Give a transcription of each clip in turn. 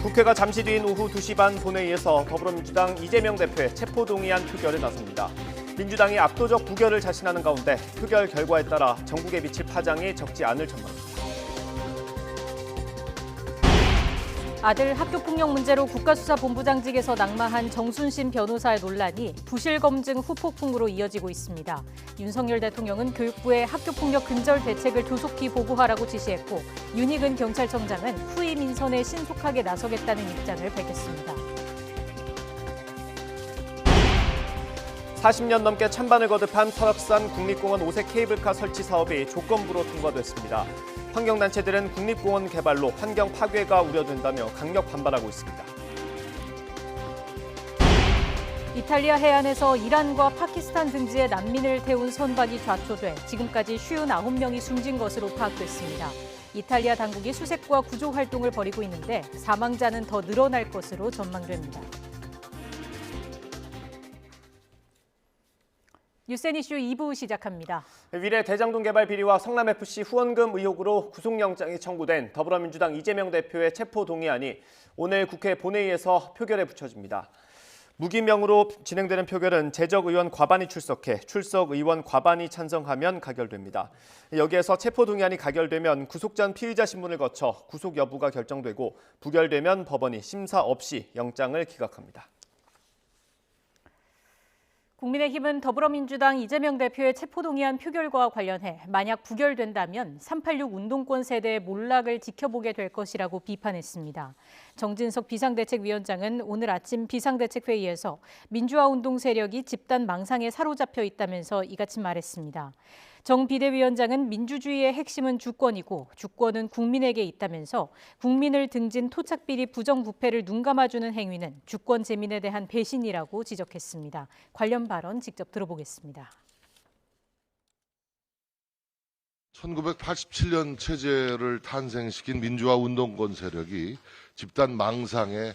국회가 잠시 뒤인 오후 2시 반 본회의에서 더불어민주당 이재명 대표의 체포동의안 표결에 나섭니다. 민주당이 압도적 부결을 자신하는 가운데 표결 결과에 따라 전국에 미칠 파장이 적지 않을 전망입니다. 아들 학교폭력 문제로 국가수사본부장직에서 낙마한 정순신 변호사의 논란이 부실 검증 후폭풍으로 이어지고 있습니다. 윤석열 대통령은 교육부에 학교폭력 근절 대책을 조속히 보고하라고 지시했고 윤희근 경찰청장은 후임 인선에 신속하게 나서겠다는 입장을 밝혔습니다. 40년 넘게 찬반을 거듭한 설악산 국립공원 오색 케이블카 설치 사업이 조건부로 통과됐습니다. 환경단체들은 국립공원 개발로 환경 파괴가 우려된다며 강력 반발하고 있습니다. 이탈리아 해안에서 이란과 파키스탄 등지에 난민을 태운 선박이 좌초돼 지금까지 59명이 숨진 것으로 파악됐습니다. 이탈리아 당국이 수색과 구조 활동을 벌이고 있는데 사망자는 더 늘어날 것으로 전망됩니다. 뉴스앤 이슈 2부 시작합니다. 위례 대장동 개발 비리와 성남FC 후원금 의혹으로 구속영장이 청구된 더불어민주당 이재명 대표의 체포동의안이 오늘 국회 본회의에서 표결에 붙여집니다. 무기명으로 진행되는 표결은 재적의원 과반이 출석해 출석의원 과반이 찬성하면 가결됩니다. 여기에서 체포동의안이 가결되면 구속전 피의자 신문을 거쳐 구속 여부가 결정되고 부결되면 법원이 심사 없이 영장을 기각합니다. 국민의힘은 더불어민주당 이재명 대표의 체포동의안 표결과 관련해 만약 부결된다면 386 운동권 세대의 몰락을 지켜보게 될 것이라고 비판했습니다. 정진석 비상대책위원장은 오늘 아침 비상대책회의에서 민주화 운동 세력이 집단 망상에 사로잡혀 있다면서 이같이 말했습니다. 정 비대위원장은 민주주의의 핵심은 주권이고 주권은 국민에게 있다면서 국민을 등진 토착비리 부정부패를 눈감아주는 행위는 주권 재민에 대한 배신이라고 지적했습니다. 관련 발언 직접 들어보겠습니다. 1987년 체제를 탄생시킨 민주화 운동권 세력이 집단 망상에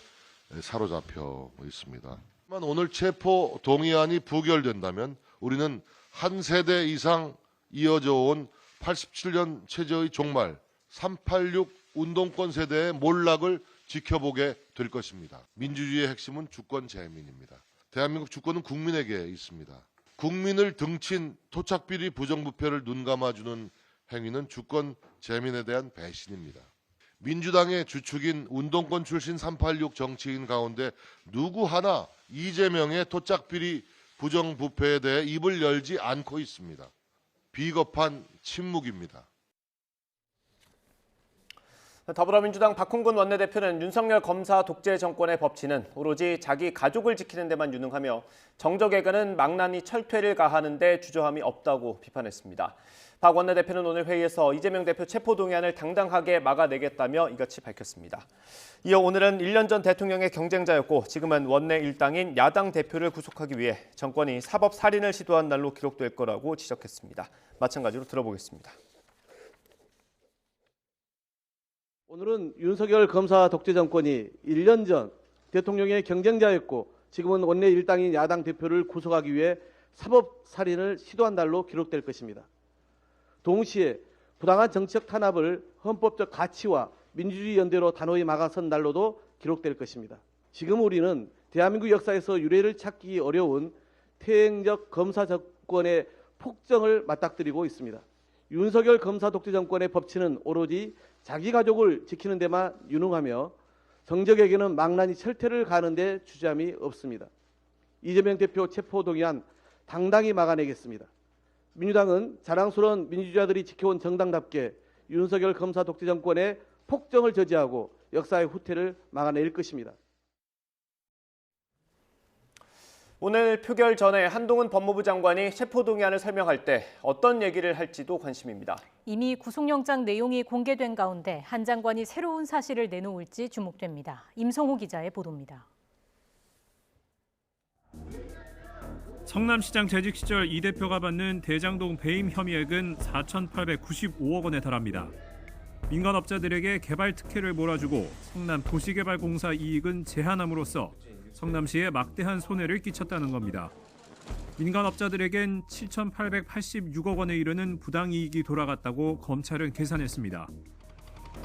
사로잡혀 있습니다. 하지만 오늘 체포 동의안이 부결된다면 우리는 한 세대 이상 이어져 온 87년 체제의 종말, 386 운동권 세대의 몰락을 지켜보게 될 것입니다. 민주주의의 핵심은 주권 재민입니다. 대한민국 주권은 국민에게 있습니다. 국민을 등친 토착비리 부정부패를 눈감아주는 행위는 주권 재민에 대한 배신입니다. 민주당의 주축인 운동권 출신 386 정치인 가운데 누구 하나 이재명의 토착비리 부정부패에 대해 입을 열지 않고 있습니다. 비겁한 침묵입니다. 더불어민주당 박홍근 원내대표는 윤석열 검사 독재 정권의 법치는 오로지 자기 가족을 지키는 데만 유능하며 정적에게는 망나니 철퇴를 가하는 데 주저함이 없다고 비판했습니다. 박 원내대표는 오늘 회의에서 이재명 대표 체포동의안을 당당하게 막아내겠다며 이같이 밝혔습니다. 이어 오늘은 1년 전 대통령의 경쟁자였고 지금은 원내 일당인 야당 대표를 구속하기 위해 정권이 사법 살인을 시도한 날로 기록될 거라고 지적했습니다. 마찬가지로 들어보겠습니다. 오늘은 윤석열 검사 독재 정권이 1년 전 대통령의 경쟁자였고 지금은 원내 일당인 야당 대표를 구속하기 위해 사법 살인을 시도한 날로 기록될 것입니다. 동시에 부당한 정치적 탄압을 헌법적 가치와 민주주의 연대로 단호히 막아선 날로도 기록될 것입니다. 지금 우리는 대한민국 역사에서 유례를 찾기 어려운 퇴행적 검사 정권의 폭정을 맞닥뜨리고 있습니다. 윤석열 검사 독재 정권의 법치는 오로지 자기 가족을 지키는 데만 유능하며 정적에게는 망나니 철퇴를 가하는 데 주저함이 없습니다. 이재명 대표 체포동의안 당당히 막아내겠습니다. 민주당은 자랑스러운 민주주의자들이 지켜온 정당답게 윤석열 검사 독재 정권의 폭정을 저지하고 역사의 후퇴를 막아낼 것입니다. 오늘 표결 전에 한동훈 법무부 장관이 체포동의안을 설명할 때 어떤 얘기를 할지도 관심입니다. 이미 구속영장 내용이 공개된 가운데 한 장관이 새로운 사실을 내놓을지 주목됩니다. 임성호 기자의 보도입니다. 성남시장 재직 시절 이 대표가 받는 대장동 배임 혐의액은 4,895억 원에 달합니다. 민간업자들에게 개발 특혜를 몰아주고 성남 도시개발공사 이익은 제한함으로써 성남시에 막대한 손해를 끼쳤다는 겁니다. 민간업자들에겐 7,886억 원에 이르는 부당이익이 돌아갔다고 검찰은 계산했습니다.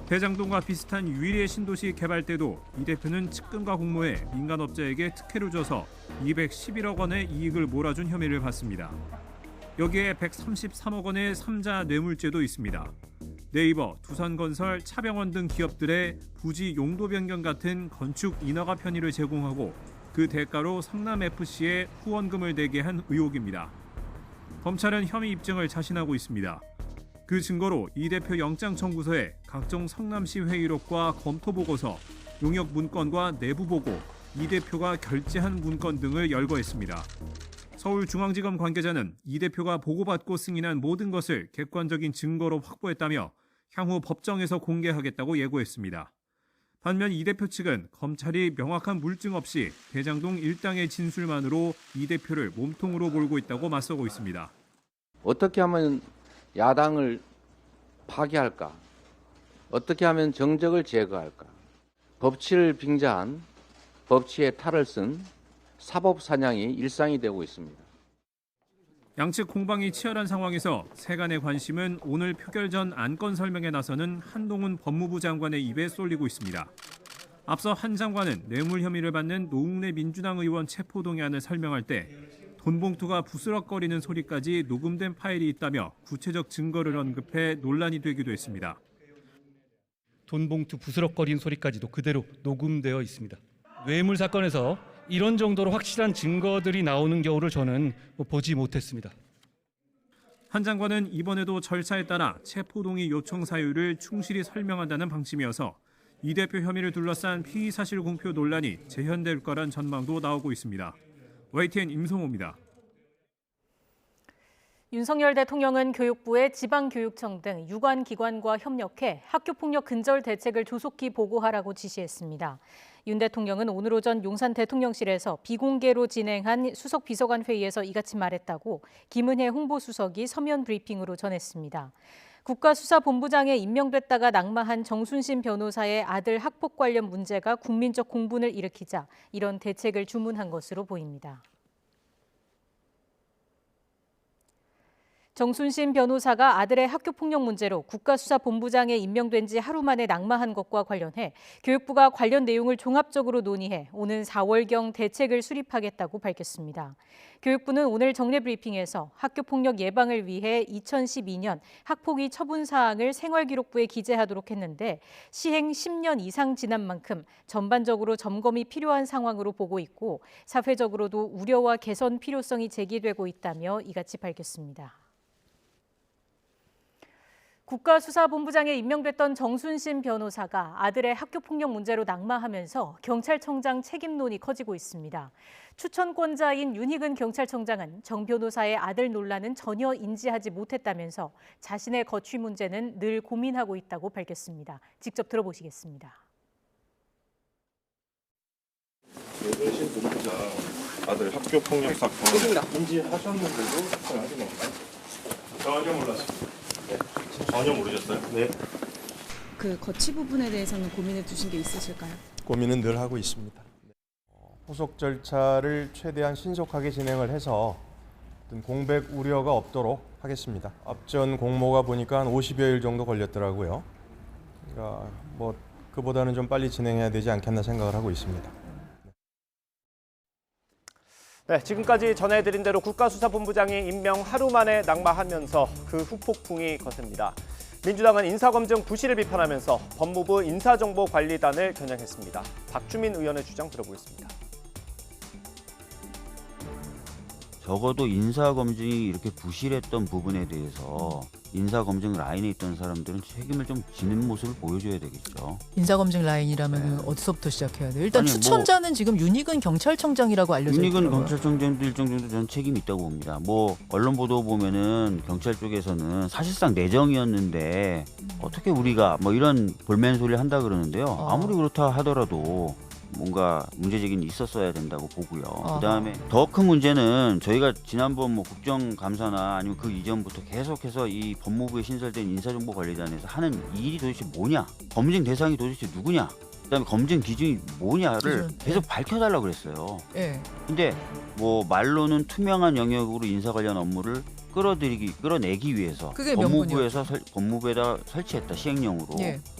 대장동과 비슷한 유일의 신도시 개발 때도 이 대표는 측근과 공모해 민간업자에게 특혜를 줘서 211억 원의 이익을 몰아준 혐의를 받습니다. 여기에 133억 원의 3자 뇌물죄도 있습니다. 네이버, 두산건설, 차병원 등 기업들의 부지 용도 변경 같은 건축 인허가 편의를 제공하고 그 대가로 성남FC에 후원금을 내게 한 의혹입니다. 검찰은 혐의 입증을 자신하고 있습니다. 그 증거로 이 대표 영장 청구서에 각종 성남시 회의록과 검토 보고서, 용역 문건과 내부 보고, 이 대표가 결재한 문건 등을 열거했습니다. 서울중앙지검 관계자는 이 대표가 보고받고 승인한 모든 것을 객관적인 증거로 확보했다며 향후 법정에서 공개하겠다고 예고했습니다. 반면 이 대표 측은 검찰이 명확한 물증 없이 대장동 일당의 진술만으로 이 대표를 몸통으로 몰고 있다고 맞서고 있습니다. 어떻게 하면 야당을 파괴할까? 어떻게 하면 정적을 제거할까? 법치를 빙자한, 법치의 탈을 쓴 사법 사냥이 일상이 되고 있습니다. 양측 공방이 치열한 상황에서 세간의 관심은 오늘 표결 전 안건 설명에 나서는 한동훈 법무부 장관의 입에 쏠리고 있습니다. 앞서 한 장관은 뇌물 혐의를 받는 노웅래 민주당 의원 체포동의안을 설명할 때 돈 봉투가 부스럭거리는 소리까지 녹음된 파일이 있다며 구체적 증거를 언급해 논란이 되기도 했습니다. 돈 봉투 부스럭거리는 소리까지도 그대로 녹음되어 있습니다. 뇌물 사건에서 이런 정도로 확실한 증거들이 나오는 경우를 저는 보지 못했습니다. 한 장관은 이번에도 절차에 따라 체포동의 요청 사유를 충실히 설명한다는 방침이어서 이 대표 혐의를 둘러싼 피의사실 공표 논란이 재현될 거란 전망도 나오고 있습니다. YTN 임성호입니다. 윤석열 대통령은 교육부에 지방교육청 등 유관기관과 협력해 학교폭력 근절 대책을 조속히 보고하라고 지시했습니다. 윤 대통령은 오늘 오전 용산 대통령실에서 비공개로 진행한 수석 비서관 회의에서 이같이 말했다고 김은혜 홍보수석이 서면 브리핑으로 전했습니다. 국가수사본부장에 임명됐다가 낙마한 정순신 변호사의 아들 학폭 관련 문제가 국민적 공분을 일으키자 이런 대책을 주문한 것으로 보입니다. 정순신 변호사가 아들의 학교폭력 문제로 국가수사본부장에 임명된 지 하루 만에 낙마한 것과 관련해 교육부가 관련 내용을 종합적으로 논의해 오는 4월경 대책을 수립하겠다고 밝혔습니다. 교육부는 오늘 정례 브리핑에서 학교폭력 예방을 위해 2012년 학폭위 처분 사항을 생활기록부에 기재하도록 했는데 시행 10년 이상 지난 만큼 전반적으로 점검이 필요한 상황으로 보고 있고 사회적으로도 우려와 개선 필요성이 제기되고 있다며 이같이 밝혔습니다. 국가수사본부장에 임명됐던 정순신 변호사가 아들의 학교폭력 문제로 낙마하면서 경찰청장 책임론이 커지고 있습니다. 추천권자인 윤희근 경찰청장은 정 변호사의 아들 논란은 전혀 인지하지 못했다면서 자신의 거취 문제는 늘 고민하고 있다고 밝혔습니다. 직접 들어보시겠습니다. 윤희근 본부장 아들 학교폭력 사건 인지하셨는데도 사건하신 건가요? 전혀 몰랐습니다. 네. 전혀 모르셨어요? 네. 그 거취 부분에 대해서는 고민해 두신 게 있으실까요? 고민은 늘 하고 있습니다. 후속 절차를 최대한 신속하게 진행을 해서 어떤 공백 우려가 없도록 하겠습니다. 앞전 공모가 보니까 한 50여일 정도 걸렸더라고요. 그러니까 뭐 그보다는 좀 빨리 진행해야 되지 않겠나 생각을 하고 있습니다. 네, 지금까지 전해드린 대로 국가수사본부장이 임명 하루 만에 낙마하면서 그 후폭풍이 거셉니다. 민주당은 인사검증 부실을 비판하면서 법무부 인사정보관리단을 겨냥했습니다. 박주민 의원의 주장 들어보겠습니다. 적어도 인사검증이 이렇게 부실했던 부분에 대해서 인사검증 라인에 있던 사람들은 책임을 좀 지는 모습을 보여줘야 되겠죠. 인사검증 라인이라면 어디서부터 시작해야 돼요? 일단 추천자는 지금 윤희근 경찰청장이라고 알려져 있고요. 윤희근 경찰청장도 일정 정도 저는 책임이 있다고 봅니다. 뭐 언론 보도 보면은 경찰 쪽에서는 사실상 내정이었는데 어떻게 우리가 뭐 이런 볼멘 소리를 한다 그러는데요. 아무리 그렇다 하더라도 뭔가 문제제기는 있었어야 된다고 보고요. 그다음에 더 큰 문제는 저희가 지난번 뭐 국정감사나 아니면 그 이전부터 계속해서 이 법무부에 신설된 인사정보관리단에서 하는 일이 도대체 뭐냐, 검증 대상이 도대체 누구냐, 그다음에 검증 기준이 뭐냐를 계속 밝혀달라고 그랬어요. 근데 뭐 말로는 투명한 영역으로 인사 관련 업무를 끌어내기 위해서 법무부에다 설치했다, 시행령으로.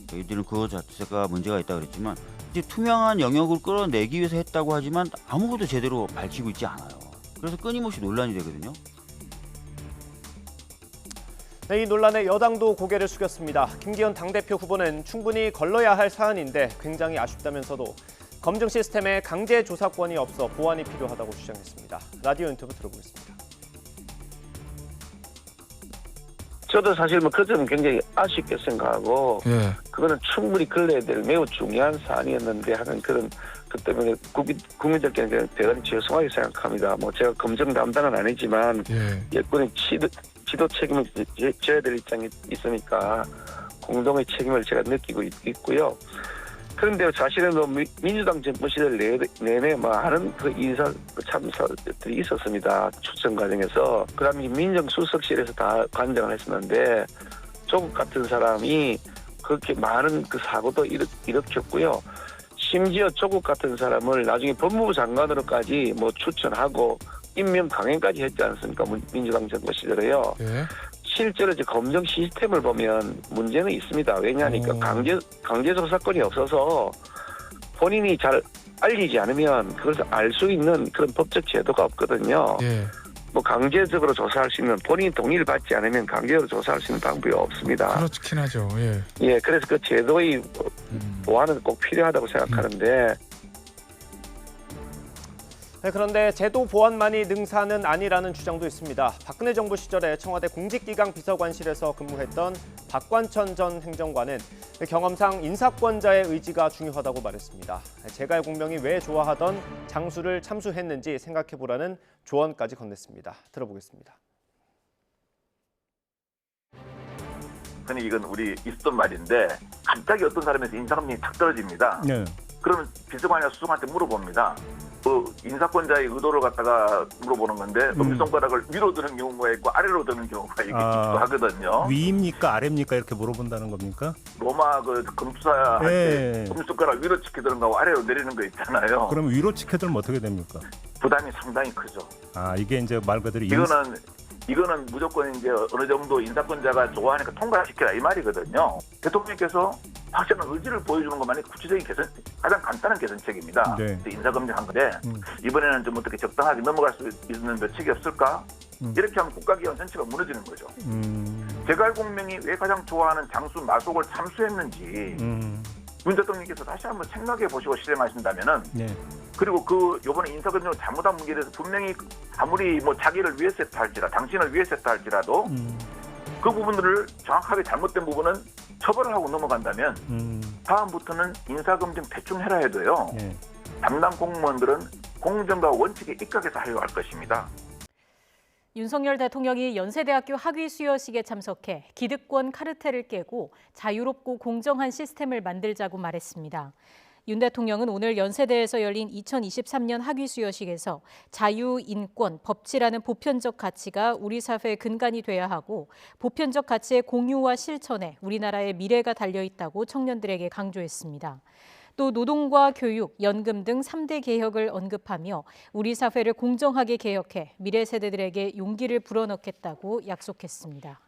저희들은 그거 자체가 문제가 있다고 그랬지만 이제 투명한 영역을 끌어내기 위해서 했다고 하지만 아무것도 제대로 밝히고 있지 않아요. 그래서 끊임없이 논란이 되거든요. 네, 이 논란에 여당도 고개를 숙였습니다. 김기현 당대표 후보는 충분히 걸러야 할 사안인데 굉장히 아쉽다면서도 검증 시스템에 강제 조사권이 없어 보완이 필요하다고 주장했습니다. 라디오 인터뷰 들어보겠습니다. 저도 사실 그 점은 굉장히 아쉽게 생각하고 그거는 충분히 걸러야 될 매우 중요한 사안이었는데 하는 그런 그 때문에 국민들께는 대단히 죄송하게 생각합니다. 제가 검증 담당은 아니지만 여권의 지도 책임을 져야 될 입장이 있으니까 공동의 책임을 제가 느끼고 있고요. 그런데 사실은 민주당 정부 시절 내내 많은 그 인사 참사들이 있었습니다. 추천 과정에서. 그다음에 민정수석실에서 다 관장을 했었는데 조국 같은 사람이 그렇게 많은 그 사고도 일으켰고요. 심지어 조국 같은 사람을 나중에 법무부 장관으로까지 추천하고 임명 강행까지 했지 않습니까? 민주당 정부 시절에요. 실제로 이제 검증 시스템을 보면 문제는 있습니다. 왜냐하니까 강제 조사권이 없어서 본인이 잘 알리지 않으면 그것을 알 수 있는 그런 법적 제도가 없거든요. 강제적으로 조사할 수 있는 본인이 동의를 받지 않으면 강제로 조사할 수 있는 방법이 없습니다. 그렇긴 하죠. 그래서 그 제도의 보완은 꼭 필요하다고 생각하는데. 네, 그런데 제도 보완만이 능사는 아니라는 주장도 있습니다. 박근혜 정부 시절에 청와대 공직기강 비서관실에서 근무했던 박관천 전 행정관은 경험상 인사권자의 의지가 중요하다고 말했습니다. 재갈 공명이 왜 좋아하던 장수를 참수했는지 생각해보라는 조언까지 건넸습니다. 들어보겠습니다. 근데 이건 우리 있었던 말인데 갑자기 어떤 사람에서 인사감정이 탁 떨어집니다. 그러면 비서관이나 수석한테 물어봅니다. 인사권자의 의도를 갖다가 물어보는 건데 엄지손가락을 위로 드는 경우가 있고 아래로 드는 경우가 있기도 하거든요. 위입니까 아래입니까 이렇게 물어본다는 겁니까? 로마 검투사한테 엄지손가락 위로 치켜드는 거하고 아래로 내리는 거 있잖아요. 그러면 위로 치켜들면 어떻게 됩니까? 부담이 상당히 크죠. 이게 이제 말 그대로 이거는 무조건 이제 어느 정도 인사권자가 좋아하니까 통과시켜라 이 말이거든요. 대통령께서 확실한 의지를 보여주는 것만이 구체적인 개선, 가장 간단한 개선책입니다. 인사검증한 건데 이번에는 좀 어떻게 적당하게 넘어갈 수 있는 묘책이 없을까? 이렇게 하면 국가기관 전체가 무너지는 거죠. 재갈 공명이 왜 가장 좋아하는 장수 마속을 참수했는지 윤 대통령께서 다시 한번 생각해 보시고 실행하신다면은 그리고 요번에 인사검증을 잘못한 문제에 대해서 분명히 아무리 자기를 위해서 했다 할지라 당신을 위해서 했다 할지라도 그 부분들을 정확하게 잘못된 부분은 처벌을 하고 넘어간다면 다음부터는 인사검증 대충 해라 해도요. 담당 공무원들은 공정과 원칙에 입각해서 하려고 할 것입니다. 윤석열 대통령이 연세대학교 학위 수여식에 참석해 기득권 카르텔을 깨고 자유롭고 공정한 시스템을 만들자고 말했습니다. 윤 대통령은 오늘 연세대에서 열린 2023년 학위 수여식에서 자유, 인권, 법치라는 보편적 가치가 우리 사회의 근간이 돼야 하고 보편적 가치의 공유와 실천에 우리나라의 미래가 달려있다고 청년들에게 강조했습니다. 또 노동과 교육, 연금 등 3대 개혁을 언급하며 우리 사회를 공정하게 개혁해 미래 세대들에게 용기를 불어넣겠다고 약속했습니다.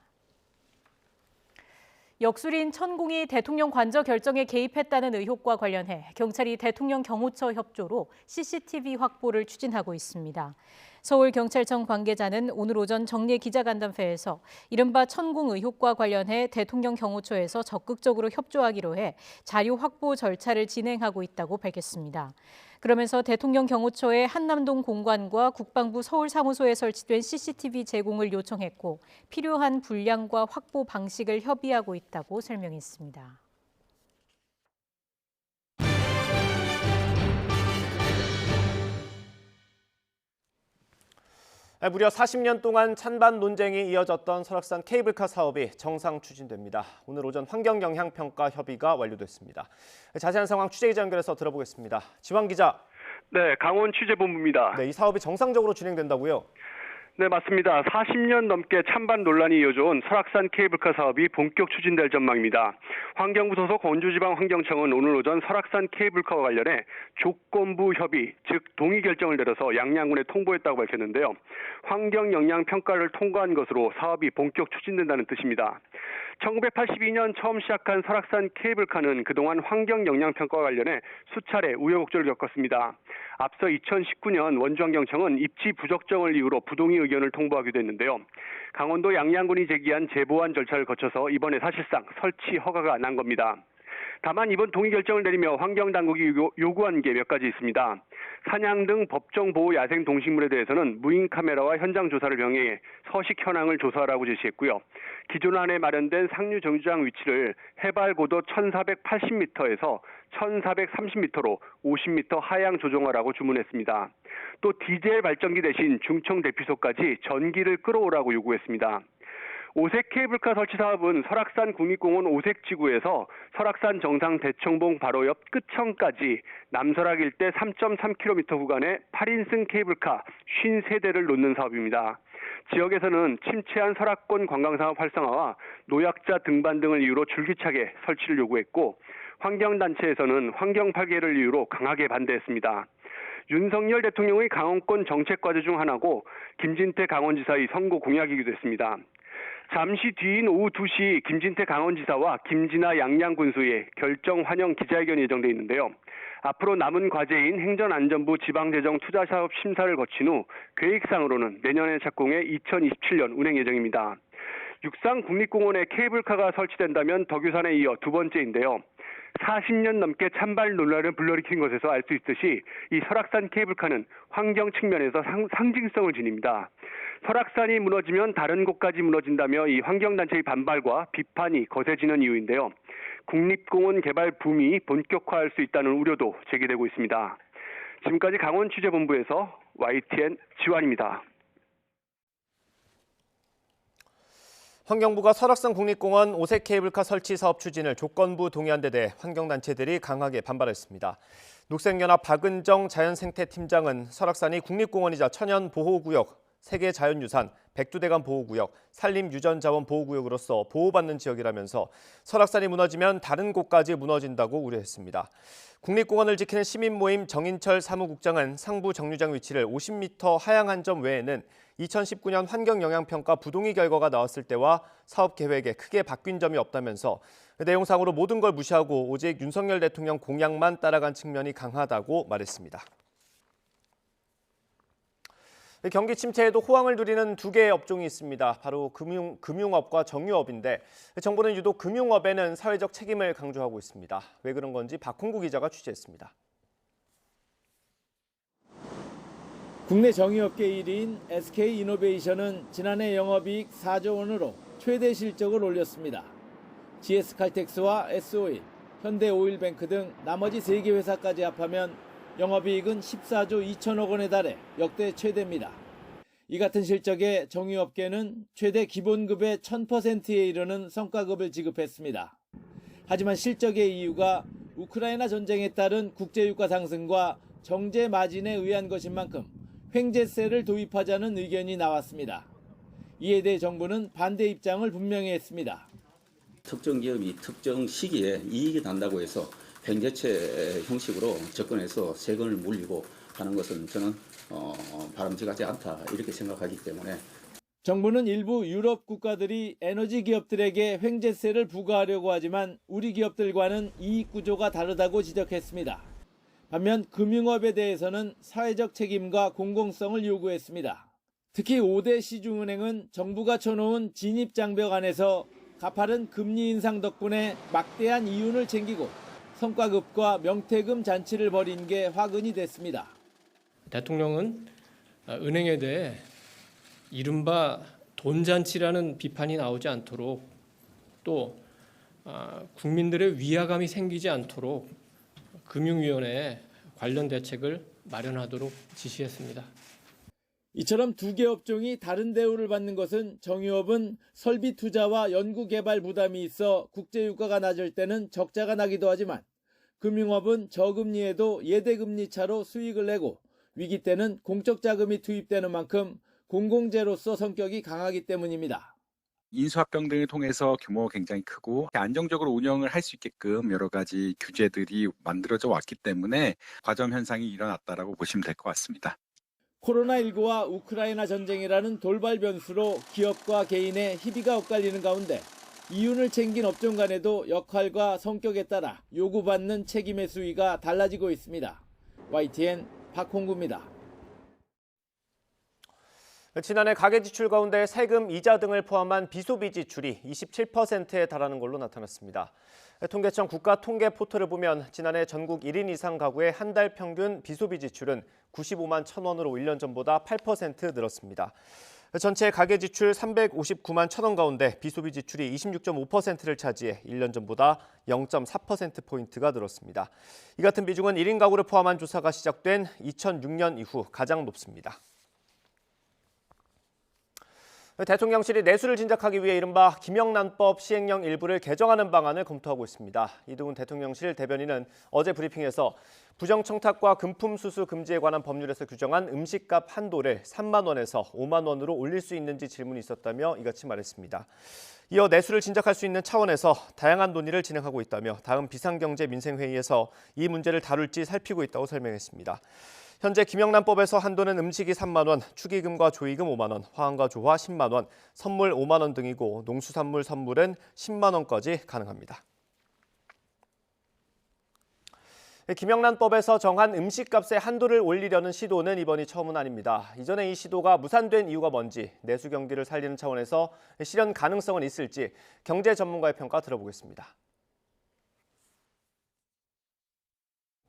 역술인 천공이 대통령 관저 결정에 개입했다는 의혹과 관련해 경찰이 대통령 경호처 협조로 CCTV 확보를 추진하고 있습니다. 서울경찰청 관계자는 오늘 오전 정례 기자간담회에서 이른바 천공 의혹과 관련해 대통령 경호처에서 적극적으로 협조하기로 해 자료 확보 절차를 진행하고 있다고 밝혔습니다. 그러면서 대통령 경호처의 한남동 공관과 국방부 서울사무소에 설치된 CCTV 제공을 요청했고 필요한 분량과 확보 방식을 협의하고 있다고 설명했습니다. 무려 40년 동안 찬반 논쟁이 이어졌던 설악산 케이블카 사업이 정상 추진됩니다. 오늘 오전 환경영향평가 협의가 완료됐습니다. 자세한 상황 취재기자 연결해서 들어보겠습니다. 지환 기자. 네, 강원 취재본부입니다. 네, 이 사업이 정상적으로 진행된다고요? 네, 맞습니다. 40년 넘게 찬반 논란이 이어져온 설악산 케이블카 사업이 본격 추진될 전망입니다. 환경부 소속 원주지방환경청은 오늘 오전 설악산 케이블카와 관련해 조건부 협의, 즉 동의 결정을 내려서 양양군에 통보했다고 밝혔는데요. 환경영향평가를 통과한 것으로 사업이 본격 추진된다는 뜻입니다. 1982년 처음 시작한 설악산 케이블카는 그동안 환경 영향 평가와 관련해 수차례 우여곡절을 겪었습니다. 앞서 2019년 원주환경청은 입지 부적정을 이유로 부동의 의견을 통보하기도 했는데요. 강원도 양양군이 제기한 재보완 절차를 거쳐서 이번에 사실상 설치 허가가 난 겁니다. 다만 이번 동의 결정을 내리며 환경당국이 요구한 게 몇 가지 있습니다. 사냥 등 법정보호 야생 동식물에 대해서는 무인 카메라와 현장 조사를 병행해 서식 현황을 조사하라고 제시했고요. 기존 안에 마련된 상류 정류장 위치를 해발 고도 1480m에서 1430m로 50m 하향 조정하라고 주문했습니다. 또 디젤 발전기 대신 중청 대피소까지 전기를 끌어오라고 요구했습니다. 오색 케이블카 설치 사업은 설악산 국립공원 오색지구에서 설악산 정상 대청봉 바로 옆 끝청까지 남설악 일대 3.3km 구간에 8인승 케이블카 53대를 놓는 사업입니다. 지역에서는 침체한 설악권 관광사업 활성화와 노약자 등반 등을 이유로 줄기차게 설치를 요구했고 환경단체에서는 환경 파괴를 이유로 강하게 반대했습니다. 윤석열 대통령의 강원권 정책 과제 중 하나고 김진태 강원지사의 선거 공약이기도 했습니다. 잠시 뒤인 오후 2시 김진태 강원지사와 김진아 양양군수의 결정 환영 기자회견이 예정돼 있는데요. 앞으로 남은 과제인 행정안전부 지방재정투자사업 심사를 거친 후 계획상으로는 내년에 착공해 2027년 운행 예정입니다. 육상 국립공원에 케이블카가 설치된다면 덕유산에 이어 두 번째인데요. 40년 넘게 찬발 논란을 불러일으킨 것에서 알 수 있듯이 이 설악산 케이블카는 환경 측면에서 상징성을 지닙니다. 설악산이 무너지면 다른 곳까지 무너진다며 이 환경단체의 반발과 비판이 거세지는 이유인데요. 국립공원 개발 붐이 본격화할 수 있다는 우려도 제기되고 있습니다. 지금까지 강원취재본부에서 YTN 지환입니다. 환경부가 설악산 국립공원 오색 케이블카 설치 사업 추진을 조건부 동의한 데 대해 환경단체들이 강하게 반발했습니다. 녹색연합 박은정 자연생태팀장은 설악산이 국립공원이자 천연보호구역, 세계자연유산, 백두대간 보호구역, 산림유전자원 보호구역으로서 보호받는 지역이라면서 설악산이 무너지면 다른 곳까지 무너진다고 우려했습니다. 국립공원을 지키는 시민모임 정인철 사무국장은 상부 정류장 위치를 50m 하향한 점 외에는 2019년 환경영향평가 부동의 결과가 나왔을 때와 사업 계획에 크게 바뀐 점이 없다면서 내용상으로 모든 걸 무시하고 오직 윤석열 대통령 공약만 따라간 측면이 강하다고 말했습니다. 경기 침체에도 호황을 누리는 두 개의 업종이 있습니다. 바로 금융업과 정유업인데 정부는 유독 금융업에는 사회적 책임을 강조하고 있습니다. 왜 그런 건지 박홍구 기자가 취재했습니다. 국내 정유업계 1위인 SK이노베이션은 지난해 영업이익 4조 원으로 최대 실적을 올렸습니다. GS칼텍스와 S-오일, 현대오일뱅크 등 나머지 3개 회사까지 합하면 영업이익은 14조 2천억 원에 달해 역대 최대입니다. 이 같은 실적에 정유업계는 최대 기본급의 1000%에 이르는 성과급을 지급했습니다. 하지만 실적의 이유가 우크라이나 전쟁에 따른 국제유가 상승과 정제 마진에 의한 것인 만큼 횡재세를 도입하자는 의견이 나왔습니다. 이에 대해 정부는 반대 입장을 분명히 했습니다. 특정 기업이 특정 시기에 이익이 난다고 해서 횡재체 형식으로 접근해서 세금을 물리고 하는 것은 저는 바람직하지 않다 이렇게 생각하기 때문에 정부는 일부 유럽 국가들이 에너지 기업들에게 횡재세를 부과하려고 하지만 우리 기업들과는 이익 구조가 다르다고 지적했습니다. 반면 금융업에 대해서는 사회적 책임과 공공성을 요구했습니다. 특히 5대 시중은행은 정부가 쳐놓은 진입장벽 안에서 가파른 금리 인상 덕분에 막대한 이윤을 챙기고 성과급과 명태금 잔치를 벌인 게 화근이 됐습니다. 대통령은 은행에 대해 이른바 돈잔치라는 비판이 나오지 않도록 또 국민들의 위화감이 생기지 않도록 금융위원회에 관련 대책을 마련하도록 지시했습니다. 이처럼 두 개 업종이 다른 대우를 받는 것은 정유업은 설비 투자와 연구개발 부담이 있어 국제유가가 낮을 때는 적자가 나기도 하지만 금융업은 저금리에도 예대금리 차로 수익을 내고 위기 때는 공적 자금이 투입되는 만큼 공공재로서 성격이 강하기 때문입니다. 인수합병 등을 통해서 규모가 굉장히 크고 안정적으로 운영을 할 수 있게끔 여러 가지 규제들이 만들어져 왔기 때문에 과점 현상이 일어났다라고 보시면 될 것 같습니다. 코로나19와 우크라이나 전쟁이라는 돌발 변수로 기업과 개인의 희비가 엇갈리는 가운데 이윤을 챙긴 업종 간에도 역할과 성격에 따라 요구받는 책임의 수위가 달라지고 있습니다. YTN 박홍구입니다. 지난해 가계지출 가운데 세금, 이자 등을 포함한 비소비 지출이 27%에 달하는 걸로 나타났습니다. 통계청 국가통계 포털을 보면 지난해 전국 1인 이상 가구의 한 달 평균 비소비 지출은 95만 1,000원으로 1년 전보다 8% 늘었습니다. 전체 가계지출 359만 1,000원 가운데 비소비 지출이 26.5%를 차지해 1년 전보다 0.4%포인트가 늘었습니다. 이 같은 비중은 1인 가구를 포함한 조사가 시작된 2006년 이후 가장 높습니다. 대통령실이 내수를 진작하기 위해 이른바 김영란법 시행령 일부를 개정하는 방안을 검토하고 있습니다. 이동훈 대통령실 대변인은 어제 브리핑에서 부정청탁과 금품수수 금지에 관한 법률에서 규정한 음식값 한도를 3만 원에서 5만 원으로 올릴 수 있는지 질문이 있었다며 이같이 말했습니다. 이어 내수를 진작할 수 있는 차원에서 다양한 논의를 진행하고 있다며 다음 비상경제민생회의에서 이 문제를 다룰지 살피고 있다고 설명했습니다. 현재 김영란법에서 한도는 음식이 3만 원, 축의금과 조의금 5만 원, 화환과 조화 10만 원, 선물 5만 원 등이고 농수산물 선물은 10만 원까지 가능합니다. 김영란법에서 정한 음식값의 한도를 올리려는 시도는 이번이 처음은 아닙니다. 이전에 이 시도가 무산된 이유가 뭔지, 내수 경기를 살리는 차원에서 실현 가능성은 있을지 경제 전문가의 평가 들어보겠습니다.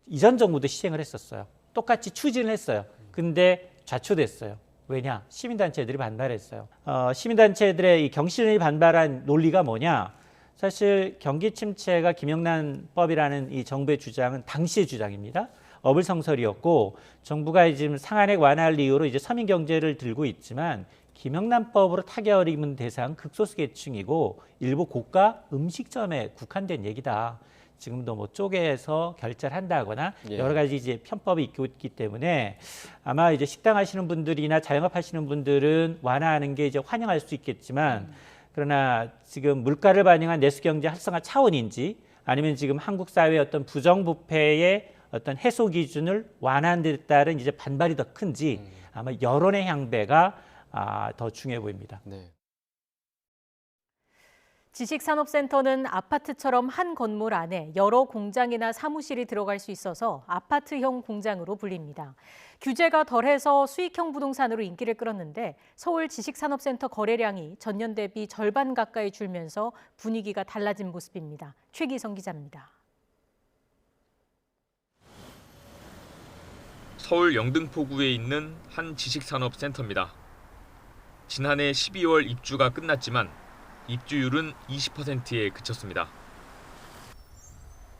이전 정부도 시행을 했었어요. 똑같이 추진을 했어요. 근데 좌초됐어요. 왜냐? 시민단체들이 반발했어요. 시민단체들의 이 경실련이 반발한 논리가 뭐냐? 사실 경기 침체가 김영란법이라는 이 정부의 주장은 당시의 주장입니다. 어불성설이었고 정부가 지금 상한액 완화를 이유로 이제 서민 경제를 들고 있지만 김영란법으로 타격을 입은 대상 극소수 계층이고 일부 고가 음식점에 국한된 얘기다. 지금도 뭐 쪼개서 결제를 한다거나 여러 가지 이제 편법이 있고 있기 때문에 아마 이제 식당 하시는 분들이나 자영업 하시는 분들은 완화하는 게 이제 환영할 수 있겠지만 그러나 지금 물가를 반영한 내수 경제 활성화 차원인지 아니면 지금 한국 사회의 어떤 부정부패의 어떤 해소 기준을 완화하는 데 따른 이제 반발이 더 큰지 아마 여론의 향배가 더 중요해 보입니다. 지식산업센터는 아파트처럼 한 건물 안에 여러 공장이나 사무실이 들어갈 수 있어서 아파트형 공장으로 불립니다. 규제가 덜해서 수익형 부동산으로 인기를 끌었는데 서울 지식산업센터 거래량이 전년 대비 절반 가까이 줄면서 분위기가 달라진 모습입니다. 최기성 기자입니다. 서울 영등포구에 있는 한 지식산업센터입니다. 지난해 12월 입주가 끝났지만 입주율은 20%에 그쳤습니다.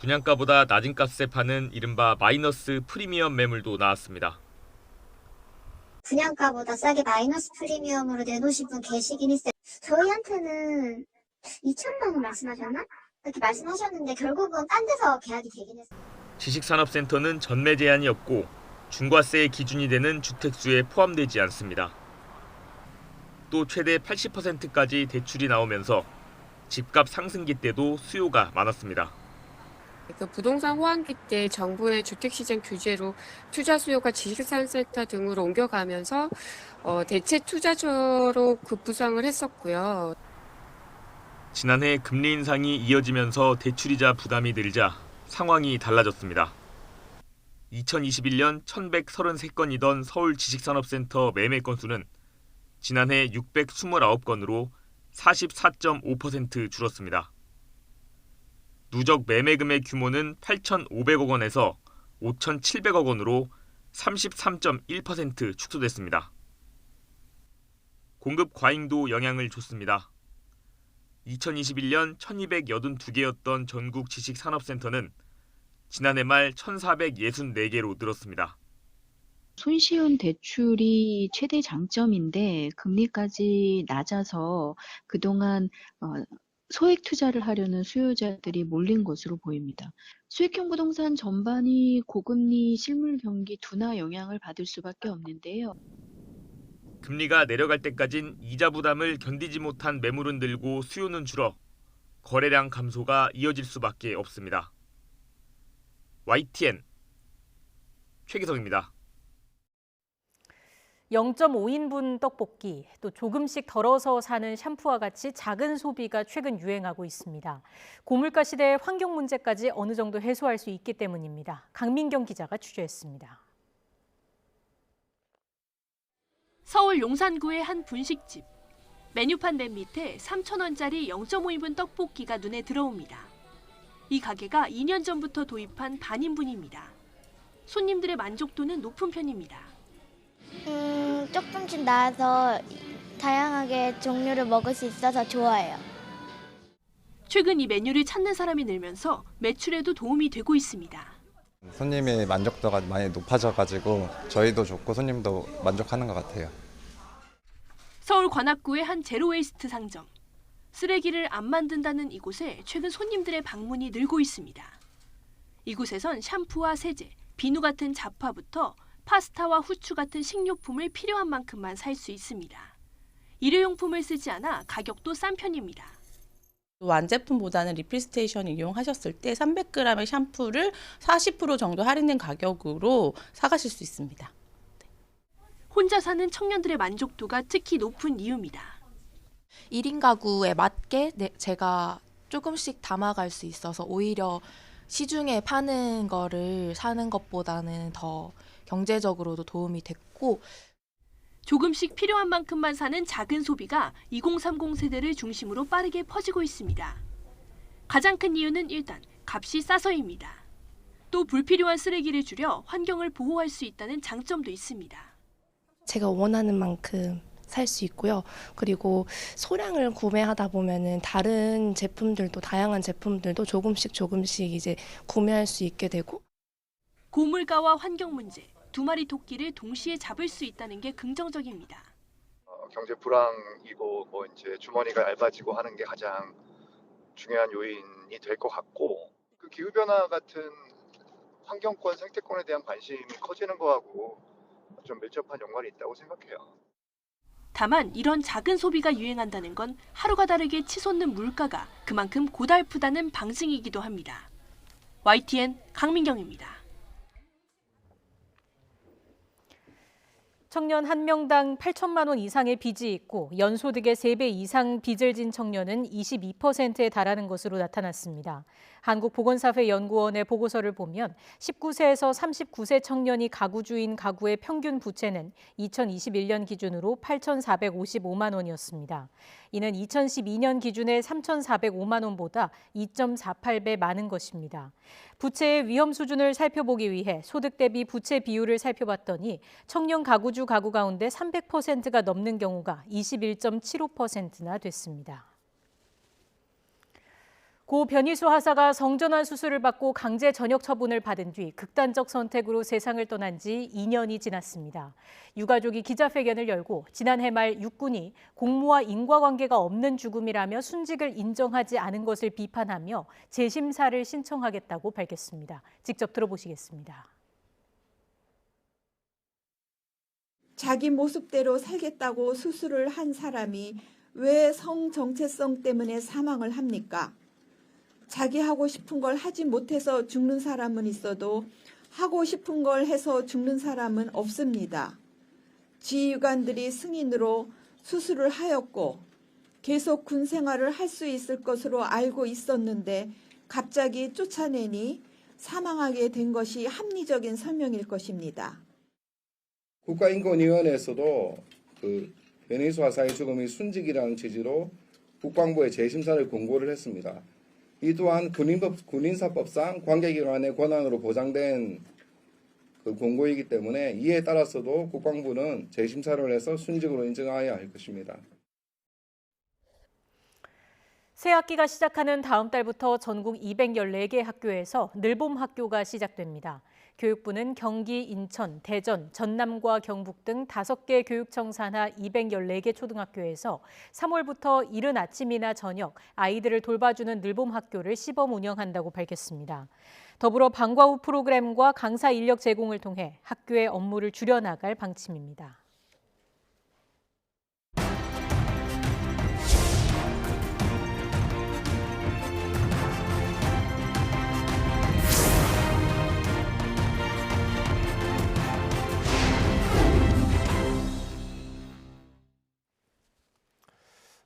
분양가보다 낮은 값에 파는 이른바 마이너스 프리미엄 매물도 나왔습니다. 분양가보다 싸게 마이너스 프리미엄으로 내놓으신 분 계시긴 있어요. 저희한테는 2천만 원 말씀하셨나? 그렇게 말씀하셨는데 결국은 딴 데서 계약이 되긴 했어요. 지식산업센터는 전매 제한이 없고 중과세의 기준이 되는 주택수에 포함되지 않습니다. 또 최대 80%까지 대출이 나오면서 집값 상승기 때도 수요가 많았습니다. 부동산 호황기 때 정부의 주택시장 규제로 투자 수요가 지식산업센터 등으로 옮겨가면서 대체 투자처로 급부상을 했었고요. 지난해 금리 인상이 이어지면서 대출이자 부담이 늘자 상황이 달라졌습니다. 2021년 1,133건이던 서울 지식산업센터 매매 건수는 지난해 629건으로 44.5% 줄었습니다. 누적 매매 금액 규모는 8,500억 원에서 5,700억 원으로 33.1% 축소됐습니다. 공급 과잉도 영향을 줬습니다. 2021년 1,282개였던 전국 지식산업센터는 지난해 말 1,464개로 늘었습니다. 손쉬운 대출이 최대 장점인데 금리까지 낮아서 그동안 소액 투자를 하려는 수요자들이 몰린 것으로 보입니다. 수익형 부동산 전반이 고금리 실물 경기 둔화 영향을 받을 수밖에 없는데요. 금리가 내려갈 때까진 이자 부담을 견디지 못한 매물은 늘고 수요는 줄어 거래량 감소가 이어질 수밖에 없습니다. YTN 최기성입니다. 0.5인분 떡볶이, 또 조금씩 덜어서 사는 샴푸와 같이 작은 소비가 최근 유행하고 있습니다. 고물가 시대의 환경 문제까지 어느 정도 해소할 수 있기 때문입니다. 강민경 기자가 취재했습니다. 서울 용산구의 한 분식집. 메뉴판 맨 밑에 3,000원짜리 0.5인분 떡볶이가 눈에 들어옵니다. 이 가게가 2년 전부터 도입한 반인분입니다. 손님들의 만족도는 높은 편입니다. 조금씩 나와서 다양하게 종류를 먹을 수 있어서 좋아요. 최근 이 메뉴를 찾는 사람이 늘면서 매출에도 도움이 되고 있습니다. 손님의 만족도가 많이 높아져가지고 저희도 좋고 손님도 만족하는 것 같아요. 서울 관악구의 한 제로웨이스트 상점. 쓰레기를 안 만든다는 이곳에 최근 손님들의 방문이 늘고 있습니다. 이곳에선 샴푸와 세제, 비누 같은 잡화부터 파스타와 후추 같은 식료품을 필요한 만큼만 살 수 있습니다. 일회용품을 쓰지 않아 가격도 싼 편입니다. 완제품보다는 리필 스테이션을 이용하셨을 때 300g의 샴푸를 40% 정도 할인된 가격으로 사가실 수 있습니다. 혼자 사는 청년들의 만족도가 특히 높은 이유입니다. 1인 가구에 맞게 제가 조금씩 담아갈 수 있어서 오히려 시중에 파는 거를 사는 것보다는 더 경제적으로도 도움이 됐고, 조금씩 필요한 만큼만 사는 작은 소비가 2030 세대를 중심으로 빠르게 퍼지고 있습니다. 가장 큰 이유는 일단 값이 싸서입니다. 또 불필요한 쓰레기를 줄여 환경을 보호할 수 있다는 장점도 있습니다. 제가 원하는 만큼 살 수 있고요. 그리고 소량을 구매하다 보면은 다른 제품들도, 다양한 제품들도 조금씩 이제 구매할 수 있게 되고. 고물가와 환경 문제, 두 마리 토끼를 동시에 잡을 수 있다는 게 긍정적입니다. 경제 불황이고 뭐 이제 주머니가 얇아지고 하는 게 가장 중요한 요인이 될 것 같고, 그 기후 변화 같은 환경권, 생태권에 대한 관심이 커지는 거하고 좀 밀접한 연관이 있다고 생각해요. 다만 이런 작은 소비가 유행한다는 건 하루가 다르게 치솟는 물가가 그만큼 고달프다는 방증이기도 합니다. YTN 강민경입니다. 청년 1명당 8천만 원 이상의 빚이 있고 연소득의 3배 이상 빚을 진 청년은 22%에 달하는 것으로 나타났습니다. 한국보건사회연구원의 보고서를 보면 19세에서 39세 청년이 가구주인 가구의 평균 부채는 2021년 기준으로 8,455만 원이었습니다. 이는 2012년 기준의 3,405만 원보다 2.48배 많은 것입니다. 부채의 위험 수준을 살펴보기 위해 소득 대비 부채 비율을 살펴봤더니 청년 가구주 가구 가운데 300%가 넘는 경우가 21.75%나 됐습니다. 고 변희수 하사가 성전환 수술을 받고 강제 전역 처분을 받은 뒤 극단적 선택으로 세상을 떠난 지 2년이 지났습니다. 유가족이 기자회견을 열고 지난해 말 육군이 공무와 인과관계가 없는 죽음이라며 순직을 인정하지 않은 것을 비판하며 재심사를 신청하겠다고 밝혔습니다. 직접 들어보시겠습니다. 자기 모습대로 살겠다고 수술을 한 사람이 왜 성 정체성 때문에 사망을 합니까? 자기 하고 싶은 걸 하지 못해서 죽는 사람은 있어도 하고 싶은 걸 해서 죽는 사람은 없습니다. 지휘관들이 승인으로 수술을 하였고 계속 군 생활을 할 수 있을 것으로 알고 있었는데 갑자기 쫓아내니 사망하게 된 것이 합리적인 설명일 것입니다. 국가인권위원회에서도 변희수 하사의 죽음이 순직이라는 취지로 국방부에 재심사를 권고를 했습니다. 이 또한 군인사법상 관계기관의 권한으로 보장된 그 권고이기 때문에 이에 따라서도 국방부는 재심사를 해서 순직으로 인정해야 할 것입니다. 새 학기가 시작하는 다음 달부터 전국 214개 학교에서 늘봄 학교가 시작됩니다. 교육부는 경기, 인천, 대전, 전남과 경북 등 5개 교육청 산하 214개 초등학교에서 3월부터 이른 아침이나 저녁 아이들을 돌봐주는 늘봄 학교를 시범 운영한다고 밝혔습니다. 더불어 방과 후 프로그램과 강사 인력 제공을 통해 학교의 업무를 줄여나갈 방침입니다.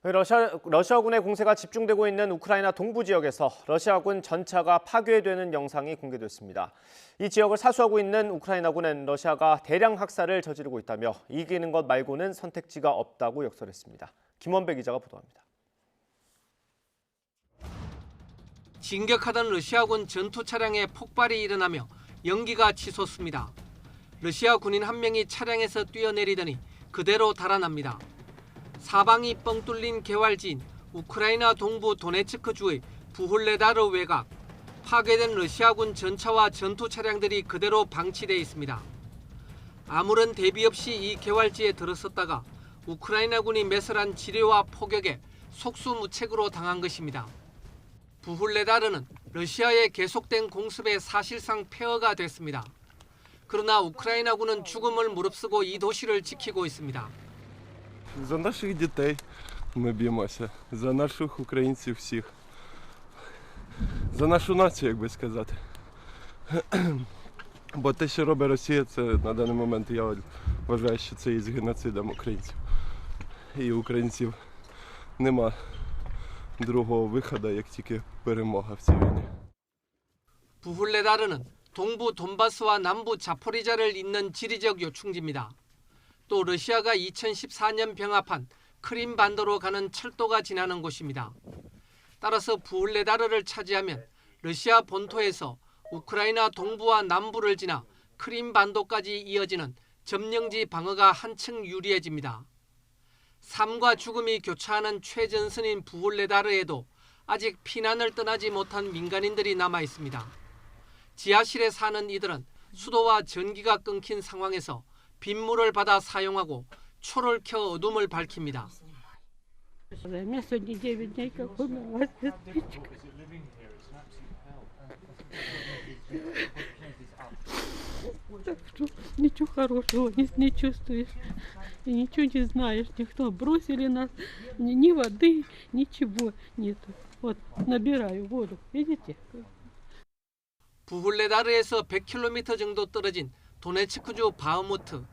러시아군의 공세가 집중되고 있는 우크라이나 동부 지역에서 러시아군 전차가 파괴되는 영상이 공개됐습니다. 이 지역을 사수하고 있는 우크라이나군은 러시아가 대량 학살을 저지르고 있다며 이기는 것 말고는 선택지가 없다고 역설했습니다. 김원배 기자가 보도합니다. 진격하던 러시아군 전투 차량에 폭발이 일어나며 연기가 치솟습니다. 러시아 군인 한 명이 차량에서 뛰어내리더니 그대로 달아납니다. 사방이 뻥 뚫린 개활지인 우크라이나 동부 도네츠크 주의 부훌레다르 외곽. 파괴된 러시아군 전차와 전투 차량들이 그대로 방치돼 있습니다. 아무런 대비 없이 이 개활지에 들어섰다가 우크라이나군이 매설한 지뢰와 포격에 속수무책으로 당한 것입니다. 부훌레다르는 러시아의 계속된 공습에 사실상 폐허가 됐습니다. 그러나 우크라이나군은 죽음을 무릅쓰고 이 도시를 지키고 있습니다. За наших дітей ми б'ємося, за наших українців всіх, за нашу націю, як би сказати. Бо те, що робить Росія, це на даний момент, я вважаю, що це є геноцидом українців. І українців нема другого виходу, як тільки перемога в цій війні. 부훌레다르는 동부 돈바스와 남부 자포리자를 잇는 지리적 요충지입니다. 또 러시아가 2014년 병합한 크림반도로 가는 철도가 지나는 곳입니다. 따라서 부훌레다르를 차지하면 러시아 본토에서 우크라이나 동부와 남부를 지나 크림반도까지 이어지는 점령지 방어가 한층 유리해집니다. 삶과 죽음이 교차하는 최전선인 부훌레다르에도 아직 피난을 떠나지 못한 민간인들이 남아 있습니다. 지하실에 사는 이들은 수도와 전기가 끊긴 상황에서 빗물을 받아 사용하고 초를 켜 어둠을 밝힙니다. Ничего хорошего не чувствуешь, и ничего не знаешь, никто бросили нас, ни воды, ничего нету. Вот набираю воду, видите? 부훌레다르에서 100km 정도 떨어진 도네츠크주 바흐무트.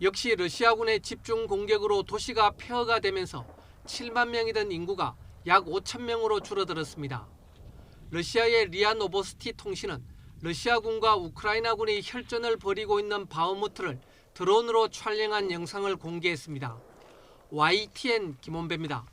역시 러시아군의 집중 공격으로 도시가 폐허가 되면서 7만 명이던 인구가 약 5천 명으로 줄어들었습니다. 러시아의 리아 노보스티 통신은 러시아군과 우크라이나군이 혈전을 벌이고 있는 바흐무트를 드론으로 촬영한 영상을 공개했습니다. YTN 김원배입니다.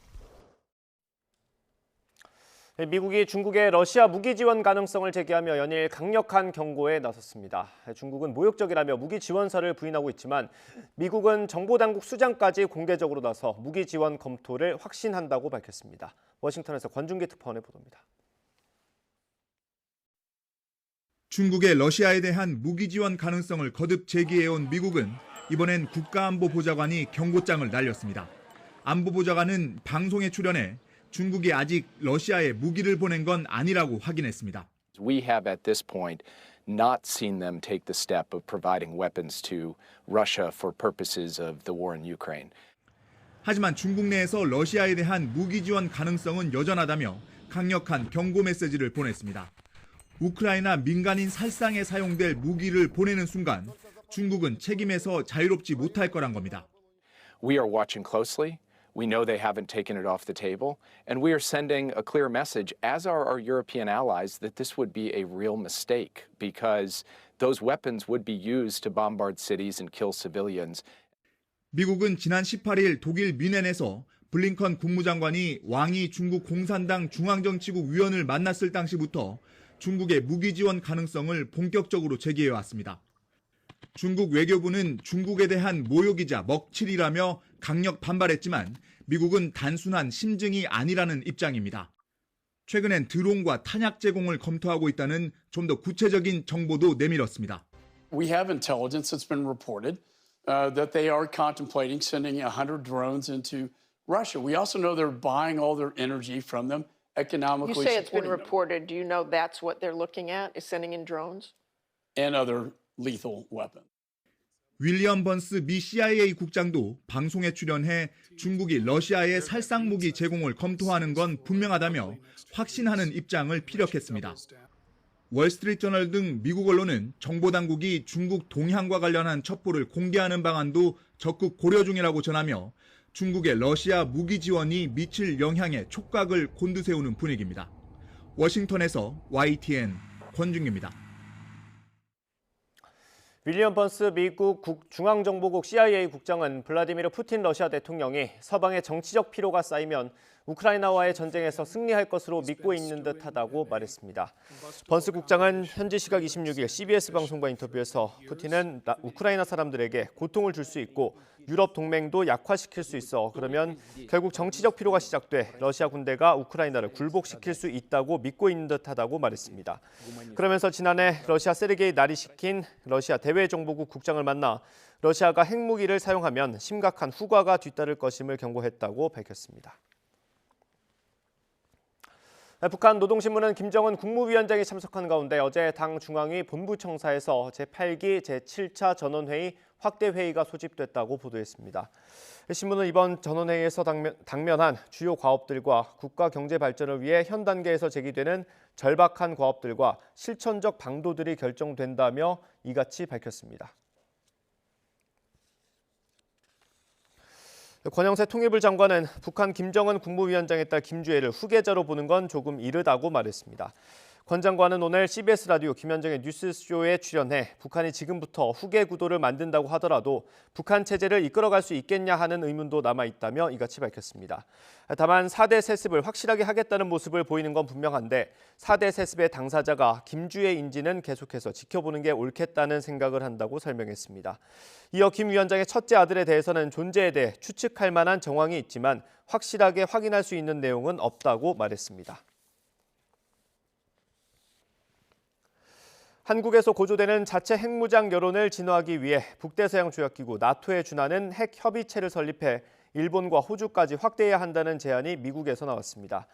미국이 중국의 러시아 무기 지원 가능성을 제기하며 연일 강력한 경고에 나섰습니다. 중국은 모욕적이라며 무기 지원서를 부인하고 있지만 미국은 정보당국 수장까지 공개적으로 나서 무기 지원 검토를 확신한다고 밝혔습니다. 워싱턴에서 권준기 특파원의 보도입니다. 중국의 러시아에 대한 무기 지원 가능성을 거듭 제기해온 미국은 이번엔 국가안보보좌관이 경고장을 날렸습니다. 안보보좌관은 방송에 출연해 중국이 아직 러시아에 무기를 보낸 건 아니라고 확인했습니다. We have at this point not seen them take the step of providing weapons to Russia for purposes of the war in Ukraine. 하지만 중국 내에서 러시아에 대한 무기 지원 가능성은 여전하다며 강력한 경고 메시지를 보냈습니다. 우크라이나 민간인 살상에 사용될 무기를 보내는 순간 중국은 책임에서 자유롭지 못할 거란 겁니다. We are watching closely. We know they haven't taken it off the table, and we are sending a clear message, as are our European allies, that this would be a real mistake because those weapons would be used to bombard cities and kill civilians. 미국은 지난 18일 독일 뮌헨에서 블링컨 국무장관이 왕이 중국 공산당 중앙정치국 위원을 만났을 당시부터 중국의 무기 지원 가능성을 본격적으로 제기해 왔습니다. 중국 외교부는 중국에 대한 모욕이자 먹칠이라며 강력 반발했지만 미국은 단순한 심증이 아니라는 입장입니다. 최근엔 드론과 탄약 제공을 검토하고 있다는 좀 더 구체적인 정보도 내밀었습니다. We have intelligence that's been reported that they are contemplating sending 100 drones into Russia. We also know they're buying all their energy from them. You say it's been reported. Do you know that's what they're looking at, is sending in drones? And other lethal weapons. 윌리엄 번스 미 CIA 국장도 방송에 출연해 중국이 러시아에 살상 무기 제공을 검토하는 건 분명하다며 확신하는 입장을 피력했습니다. 월스트리트저널 등 미국 언론은 정보당국이 중국 동향과 관련한 첩보를 공개하는 방안도 적극 고려 중이라고 전하며 중국의 러시아 무기 지원이 미칠 영향에 촉각을 곤두세우는 분위기입니다. 워싱턴에서 YTN 권중입니다. 윌리엄 번스 미국 중앙정보국 CIA 국장은 블라디미르 푸틴 러시아 대통령이 서방의 정치적 피로가 쌓이면 우크라이나와의 전쟁에서 승리할 것으로 믿고 있는 듯하다고 말했습니다. 번스 국장은 현지 시각 26일 CBS 방송과 인터뷰에서 푸틴은 우크라이나 사람들에게 고통을 줄 수 있고 유럽 동맹도 약화시킬 수 있어 그러면 결국 정치적 피로가 시작돼 러시아 군대가 우크라이나를 굴복시킬 수 있다고 믿고 있는 듯하다고 말했습니다. 그러면서 지난해 러시아 세르게이 나리시킨 러시아 대외정보국 국장을 만나 러시아가 핵무기를 사용하면 심각한 후과가 뒤따를 것임을 경고했다고 밝혔습니다. 북한 노동신문은 김정은 국무위원장이 참석한 가운데 어제 당 중앙위 본부청사에서 제8기 제7차 전원회의 확대회의가 소집됐다고 보도했습니다. 신문은 이번 전원회의에서 당면한 주요 과업들과 국가 경제 발전을 위해 현 단계에서 제기되는 절박한 과업들과 실천적 방도들이 결정된다며 이같이 밝혔습니다. 권영세 통일부 장관은 북한 김정은 국무위원장에 딸 김주애를 후계자로 보는 건 조금 이르다고 말했습니다. 권 장관은 오늘 CBS 라디오 김현정의 뉴스쇼에 출연해 북한이 지금부터 후계 구도를 만든다고 하더라도 북한 체제를 이끌어갈 수 있겠냐 하는 의문도 남아있다며 이같이 밝혔습니다. 다만 4대 세습을 확실하게 하겠다는 모습을 보이는 건 분명한데 4대 세습의 당사자가 김주애인지는 계속해서 지켜보는 게 옳겠다는 생각을 한다고 설명했습니다. 이어 김 위원장의 첫째 아들에 대해서는 존재에 대해 추측할 만한 정황이 있지만 확실하게 확인할 수 있는 내용은 없다고 말했습니다. 한국에서 고조되는 자체 핵무장 여론을 진화하기 위해 북대서양 조약기구 나토에 준하는 핵 협의체를 설립해 일본과 호주까지 확대해야 한다는 제안이 미국에서 나왔습니다.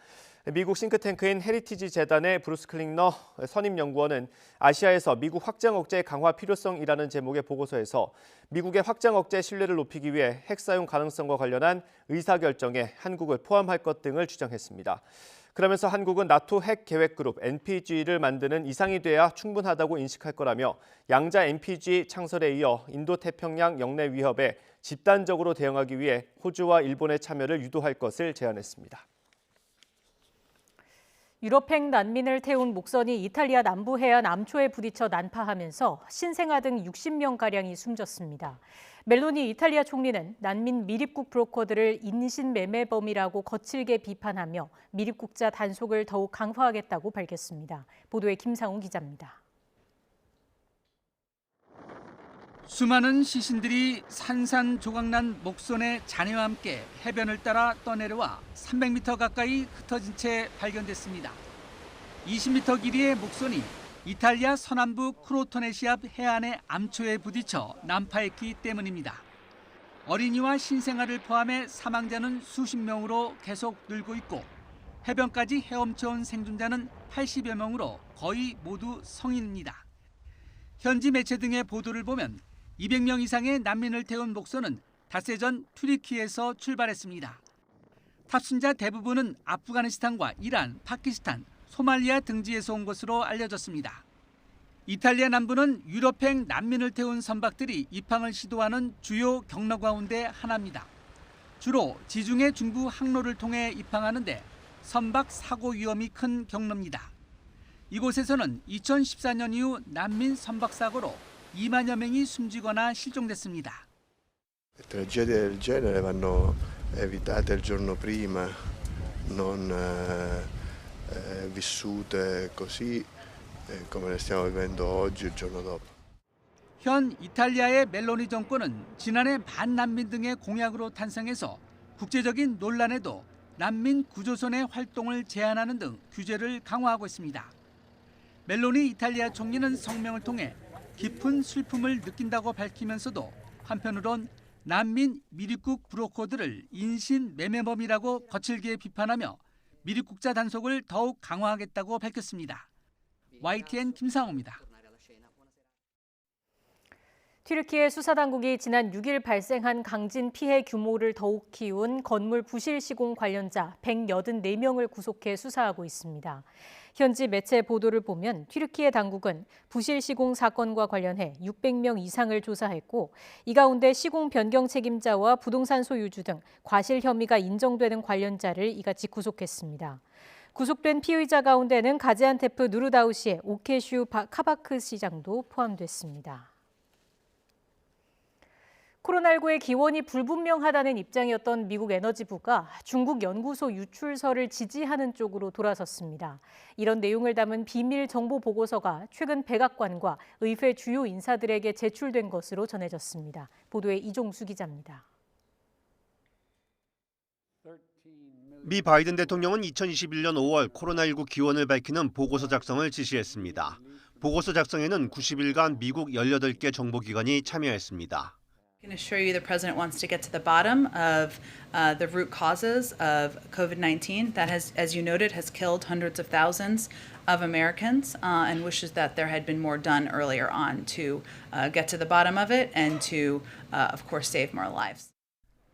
미국 싱크탱크인 헤리티지 재단의 브루스 클링너 선임연구원은 아시아에서 미국 확장 억제 강화 필요성이라는 제목의 보고서에서 미국의 확장 억제 신뢰를 높이기 위해 핵 사용 가능성과 관련한 의사결정에 한국을 포함할 것 등을 주장했습니다. 그러면서 한국은 나토 핵 계획그룹 NPG를 만드는 이상이 돼야 충분하다고 인식할 거라며 양자 NPG 창설에 이어 인도태평양 영내 위협에 집단적으로 대응하기 위해 호주와 일본의 참여를 유도할 것을 제안했습니다. 유럽행 난민을 태운 목선이 이탈리아 남부 해안 암초에 부딪혀 난파하면서 신생아 등 60명가량이 숨졌습니다. 멜로니 이탈리아 총리는 난민 미립국 브로커들을 인신매매범이라고 거칠게 비판하며 미립국자 단속을 더욱 강화하겠다고 밝혔습니다. 보도에 김상훈 기자입니다. 수많은 시신들이 산산조각난 목선의 잔해와 함께 해변을 따라 떠내려와 300m 가까이 흩어진 채 발견됐습니다. 20m 길이의 목선이 이탈리아 서남부 크로토네 시합 해안의 암초에 부딪혀 난파했기 때문입니다. 어린이와 신생아를 포함해 사망자는 수십 명으로 계속 늘고 있고 해변까지 헤엄쳐온 생존자는 80여 명으로 거의 모두 성인입니다. 현지 매체 등의 보도를 보면 200명 이상의 난민을 태운 목선은 닷새 전 튀르키예에서 출발했습니다. 탑승자 대부분은 아프가니스탄과 이란, 파키스탄, 소말리아 등지에서 온 것으로 알려졌습니다. 이탈리아 남부는 유럽행 난민을 태운 선박들이 입항을 시도하는 주요 경로 가운데 하나입니다. 주로 지중해 중부 항로를 통해 입항하는데 선박 사고 위험이 큰 경로입니다. 이곳에서는 2014년 이후 난민 선박 사고로 2만여 명이 숨지거나 실종됐습니다. Tragedie del genere vanno evitate il giorno prima, non vissute così come le stiamo vivendo oggi, il giorno dopo. 현 이탈리아의 멜로니 정권은 지난해 반난민 등의 공약으로 탄생해서 국제적인 논란에도 난민 구조선의 활동을 제한하는 등 규제를 강화하고 있습니다. 멜로니 이탈리아 총리는 성명을 통해 깊은 슬픔을 느낀다고 밝히면서도 한편으론 난민 미립국 브로커들을 인신매매범이라고 거칠게 비판하며 미립국자 단속을 더욱 강화하겠다고 밝혔습니다. YTN 김상호입니다. 튀르키예 수사당국이 지난 6일 발생한 강진 피해 규모를 더욱 키운 건물 부실 시공 관련자 184명을 구속해 수사하고 있습니다. 현지 매체 보도를 보면 튀르키예 당국은 부실 시공 사건과 관련해 600명 이상을 조사했고 이 가운데 시공 변경 책임자와 부동산 소유주 등 과실 혐의가 인정되는 관련자를 이같이 구속했습니다. 구속된 피의자 가운데는 가지안테프 누르다우시의 오케슈 카바크 시장도 포함됐습니다. 코로나19의 기원이 불분명하다는 입장이었던 미국 에너지부가 중국 연구소 유출설을 지지하는 쪽으로 돌아섰습니다. 이런 내용을 담은 비밀 정보 보고서가 최근 백악관과 의회 주요 인사들에게 제출된 것으로 전해졌습니다. 보도에 이종수 기자입니다. 미 바이든 대통령은 2021년 5월 코로나19 기원을 밝히는 보고서 작성을 지시했습니다. 보고서 작성에는 90일간 미국 18개 정보기관이 참여했습니다. I can assure you the president wants to get to the bottom of the root causes of COVID-19 that has, as you noted, has killed hundreds of thousands of Americans and wishes that there had been more done earlier on to get to the bottom of it and to, of course, save more lives.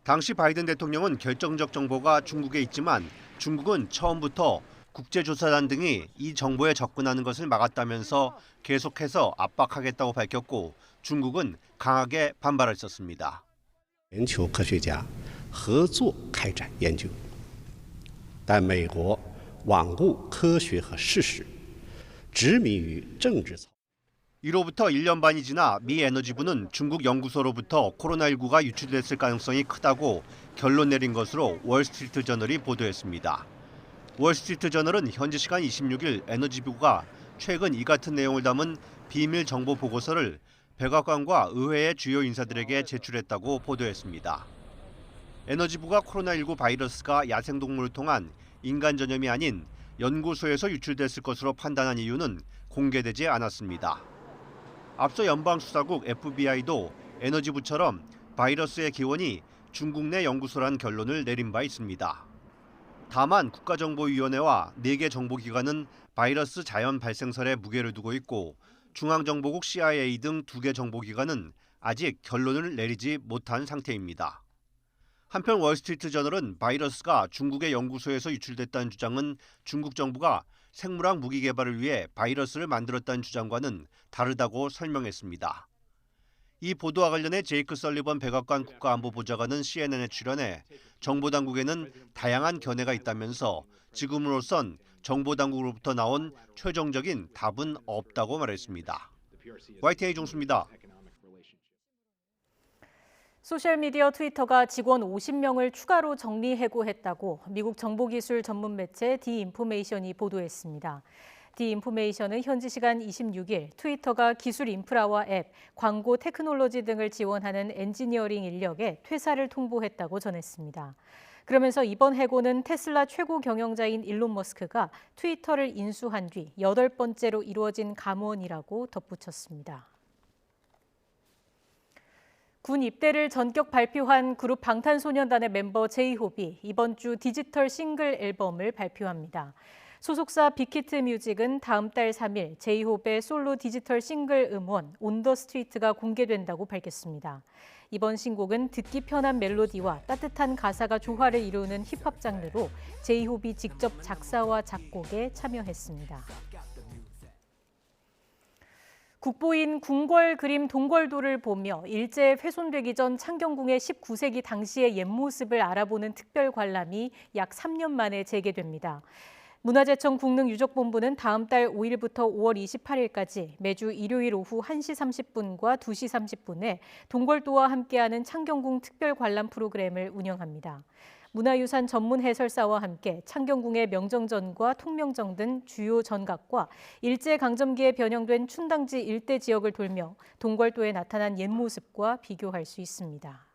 당시 바이든 대통령은 결정적 정보가 중국에 있지만 중국은 처음부터 국제조사단 등이 이 정보에 접근하는 것을 막았다면서 계속해서 압박하겠다고 밝혔고 중국은 강하게 반발했었습니다. 全球科学家合作开展研究，但美国罔顾科学和事实，执迷于政治操。 이로부터 1년 반이 지나 미 에너지부는 중국 연구소로부터 코로나19가 유출됐을 가능성이 크다고 결론 내린 것으로 월스트리트 저널이 보도했습니다. 월스트리트 저널은 현지 시간 26일 에너지부가 최근 이 같은 내용을 담은 비밀 정보 보고서를 백악관과 의회의 주요 인사들에게 제출했다고 보도했습니다. 에너지부가 코로나19 바이러스가 야생동물을 통한 인간 전염이 아닌 연구소에서 유출됐을 것으로 판단한 이유는 공개되지 않았습니다. 앞서 연방수사국 FBI도 에너지부처럼 바이러스의 기원이 중국 내 연구소란 결론을 내린 바 있습니다. 다만 국가정보위원회와 4개 정보기관은 바이러스 자연 발생설에 무게를 두고 있고 중앙정보국 CIA 등 2개 정보기관은 아직 결론을 내리지 못한 상태입니다. 한편 월스트리트 저널은 바이러스가 중국의 연구소에서 유출됐다는 주장은 중국 정부가 생물학 무기 개발을 위해 바이러스를 만들었다는 주장과는 다르다고 설명했습니다. 이 보도와 관련해 제이크 설리번 백악관 국가안보보좌관은 CNN에 출연해 정보당국에는 다양한 견해가 있다면서 지금으로선 정보당국으로부터 나온 최종적인 답은 없다고 말했습니다. YTN 이종수입니다. 소셜미디어 트위터가 직원 50명을 추가로 정리해고했다고 미국 정보기술 전문 매체 디인포메이션이 보도했습니다. 디인포메이션은 현지 시간 26일 트위터가 기술 인프라와 앱, 광고 테크놀로지 등을 지원하는 엔지니어링 인력에 퇴사를 통보했다고 전했습니다. 그러면서 이번 해고는 테슬라 최고 경영자인 일론 머스크가 트위터를 인수한 뒤 8번째로 이루어진 감원이라고 덧붙였습니다. 군 입대를 전격 발표한 그룹 방탄소년단의 멤버 제이홉이 이번 주 디지털 싱글 앨범을 발표합니다. 소속사 빅히트 뮤직은 다음 달 3일 제이홉의 솔로 디지털 싱글 음원 온 더 스트리트가 공개된다고 밝혔습니다. 이번 신곡은 듣기 편한 멜로디와 따뜻한 가사가 조화를 이루는 힙합 장르로 제이홉이 직접 작사와 작곡에 참여했습니다. 국보인 궁궐 그림 동궐도를 보며 일제에 훼손되기 전 창경궁의 19세기 당시의 옛 모습을 알아보는 특별 관람이 약 3년 만에 재개됩니다. 문화재청 국능유적본부는 다음 달 5일부터 5월 28일까지 매주 일요일 오후 1시 30분과 2시 30분에 동궐도와 함께하는 창경궁 특별 관람 프로그램을 운영합니다. 문화유산 전문 해설사와 함께 창경궁의 명정전과 통명정 등 주요 전각과 일제강점기에 변형된 춘당지 일대 지역을 돌며 동궐도에 나타난 옛 모습과 비교할 수 있습니다.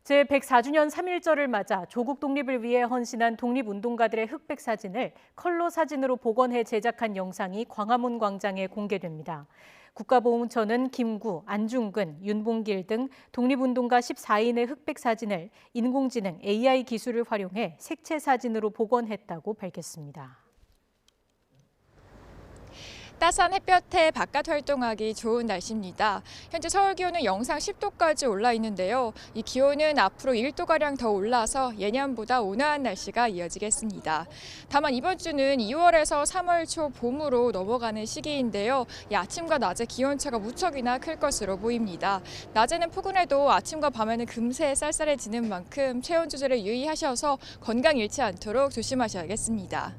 제104주년 3.1절을 맞아 조국 독립을 위해 헌신한 독립운동가들의 흑백 사진을 컬러 사진으로 복원해 제작한 영상이 광화문 광장에 공개됩니다. 국가보훈처는 김구, 안중근, 윤봉길 등 독립운동가 14인의 흑백 사진을 인공지능 AI 기술을 활용해 색채 사진으로 복원했다고 밝혔습니다. 따스한 햇볕에 바깥 활동하기 좋은 날씨입니다. 현재 서울 기온은 영상 10도까지 올라 있는데요. 이 기온은 앞으로 1도가량 더 올라서 예년보다 온화한 날씨가 이어지겠습니다. 다만 이번 주는 2월에서 3월 초 봄으로 넘어가는 시기인데요. 이 아침과 낮의 기온차가 무척이나 클 것으로 보입니다. 낮에는 포근해도 아침과 밤에는 금세 쌀쌀해지는 만큼 체온 조절에 유의하셔서 건강 잃지 않도록 조심하셔야겠습니다.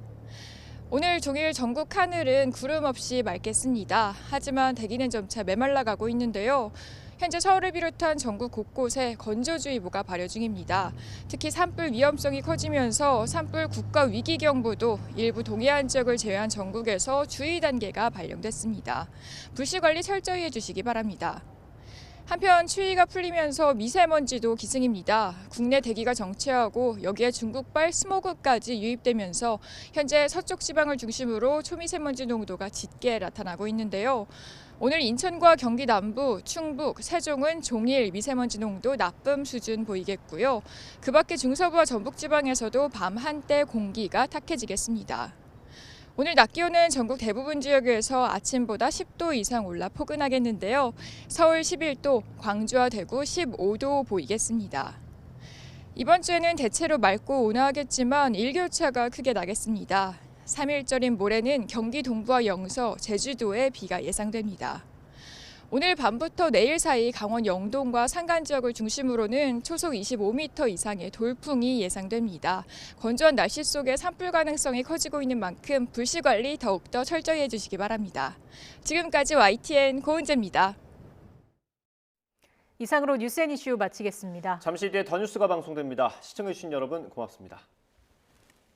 오늘 종일 전국 하늘은 구름 없이 맑겠습니다. 하지만 대기는 점차 메말라가고 있는데요. 현재 서울을 비롯한 전국 곳곳에 건조주의보가 발효 중입니다. 특히 산불 위험성이 커지면서 산불 국가위기경보도 일부 동해안 지역을 제외한 전국에서 주의 단계가 발령됐습니다. 불씨 관리 철저히 해주시기 바랍니다. 한편 추위가 풀리면서 미세먼지도 기승입니다. 국내 대기가 정체하고 여기에 중국발 스모그까지 유입되면서 현재 서쪽 지방을 중심으로 초미세먼지 농도가 짙게 나타나고 있는데요. 오늘 인천과 경기 남부, 충북, 세종은 종일 미세먼지 농도 나쁨 수준 보이겠고요. 그 밖에 중서부와 전북 지방에서도 밤 한때 공기가 탁해지겠습니다. 오늘 낮 기온은 전국 대부분 지역에서 아침보다 10도 이상 올라 포근하겠는데요. 서울 11도, 광주와 대구 15도 보이겠습니다. 이번 주에는 대체로 맑고 온화하겠지만 일교차가 크게 나겠습니다. 3일절인 모레는 경기 동부와 영서, 제주도에 비가 예상됩니다. 오늘 밤부터 내일 사이 강원 영동과 산간 지역을 중심으로는 초속 25m 이상의 돌풍이 예상됩니다. 건조한 날씨 속에 산불 가능성이 커지고 있는 만큼 불씨 관리 더욱더 철저히 해주시기 바랍니다. 지금까지 YTN 고은재입니다. 이상으로 뉴스앤이슈 마치겠습니다. 잠시 뒤에 더 뉴스가 방송됩니다. 시청해주신 여러분 고맙습니다.